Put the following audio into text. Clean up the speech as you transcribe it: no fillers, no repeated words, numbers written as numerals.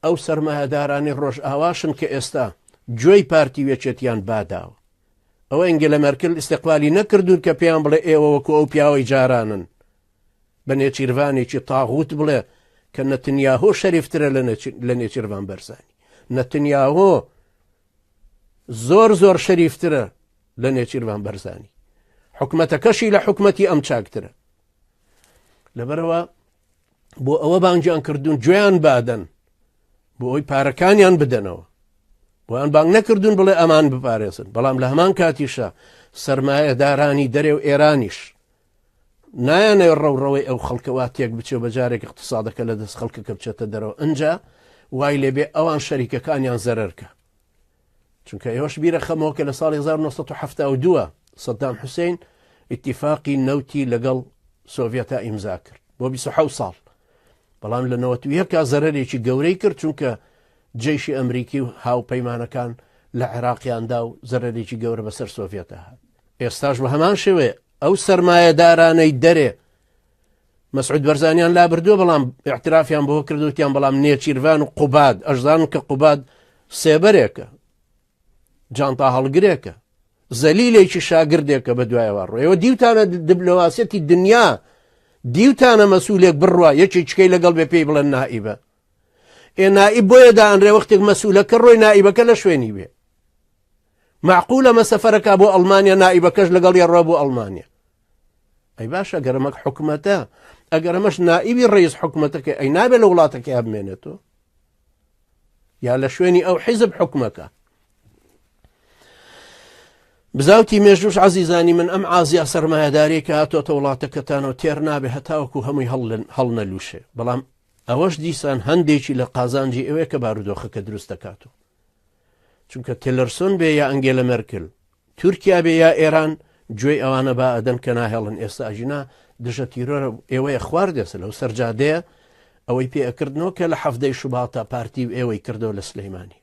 ئەو سەرمایهدارانی ڕۆژ ئاواشن کە ئێستا گوێی پارتی وێچێتیان باداوە. ئەوە ئەنگێلا مەرکل ئیستیقلالی نەکردوون کە پێیان بڵێ ئێوە وەکو ئەو پیاوەی جارانن بە نێچیروانێکی تاغوت بڵێ کە نەتنیاهۆ شەریفترە لە نێچیروان بەرزانی. نەتنیاهۆ زۆر شەریفترە لە نێچیروان بەرزانی. حکومەتەکەشی لە حکومەتی ئەم چاکترە. لەبەرەوە بۆ ئەوە بانگیان کردوون گوێیان بادەن بۆ ئەوی پارەکانیان بدەنەوە. بۆیان بانگ نەکردوون بڵێ ئەمان بپارێزن. بەڵام لە هەمان کاتیشە سەرمایەدارانی دەرێ و ئێرانیش نایانەوێت ڕەوڕەوەی ئەو خەڵکەوا تێک بچێ بە جارێک اقتصادەکە لە دەست خەڵکەکە بچێتە دەرەوە. ئەنجا وای لێبێ ئەوان شەریکەکانیان زەرەرکە. چونکە ئێوەش بیرە خەمەوە کە لە ساڵی 1972 سەدام حوسێن ئیتیفاقی نەوتی لەگەڵ سۆڤێتا ئیمزا کرد بۆ 27 ساڵ. بەڵام لە 91 زەرەرێکی گەورەی کرد چونکە جێشی ئەمریکی و هاوپەیمانەکان لە عێراقیاندا و زەرەرێکی گەورە بەسەر سۆڤێتە هات. ئێستاش بە هەمان شێوێ ئەو سەرمایەدارانەی دەرێ مەسعود بەرزانیان لا بردووە بەڵام اعترافیان بۆ کردوتیان بەڵام نێچیروان و قوباد ئەشزانن کە قوباد سێبەرێکە جانتا هەڵگرێکە زەلیلێکی شاگردێکە بە دوایەوە ڕۆ. ئێوە دیوتانە دیبلۆماسیەتی دنیا دیوتانە مەسوولێک بڕوە یەکێکیکەی لەگەڵ بێ پێی بڵێن نائیبە. نائیب بۆیە دائەنرێ وەختێک مەسوولەکە ڕۆی نائیبەکە لە شوێنی بێ. معقولە مە سەفەرەکە بۆ ئەڵمانیا نائیبەکەش لەگەڵ یە ڕۆ بۆ ئەڵمانیا. ئەی باشە گەرەمەک حکومەتە ئەگەر ئەمەش نائیبی ڕئیس حکومەتەکە ئەی نابێت لە وڵاتەکە بمێنێتەوە یا لە شوێنی ئەو حیزب حکومەکە. بزاوتی مێژوش عەزیزانی من ئەم ئازیا سەرمایەداری کە هاتۆتە وڵاتەکەتانەوە تێر نابێ هەتاوەکو هەمووی هەڵنەلووشێ. بەڵام ئەوەش دیسان هەندێکی لە قازانجی ئەوەیە کە بارودۆخەکە دروست دەکاتەوە. چونکە تێلەرسۆن بێ یا ئەنگێلا مەرکل تورکیا بێ یا ئێران گوێی ئەوانە با ئەدەن کە ناهێڵن. ئێستا ئەژینا دژە تیرۆرە ئێوەیە خواردێسە لەو سەرجادەیە ئەوەی پێ ئەکردنەوە کە لە 17 شوباتا پارتی ئێوەی کردەوە لە سلەیمانی.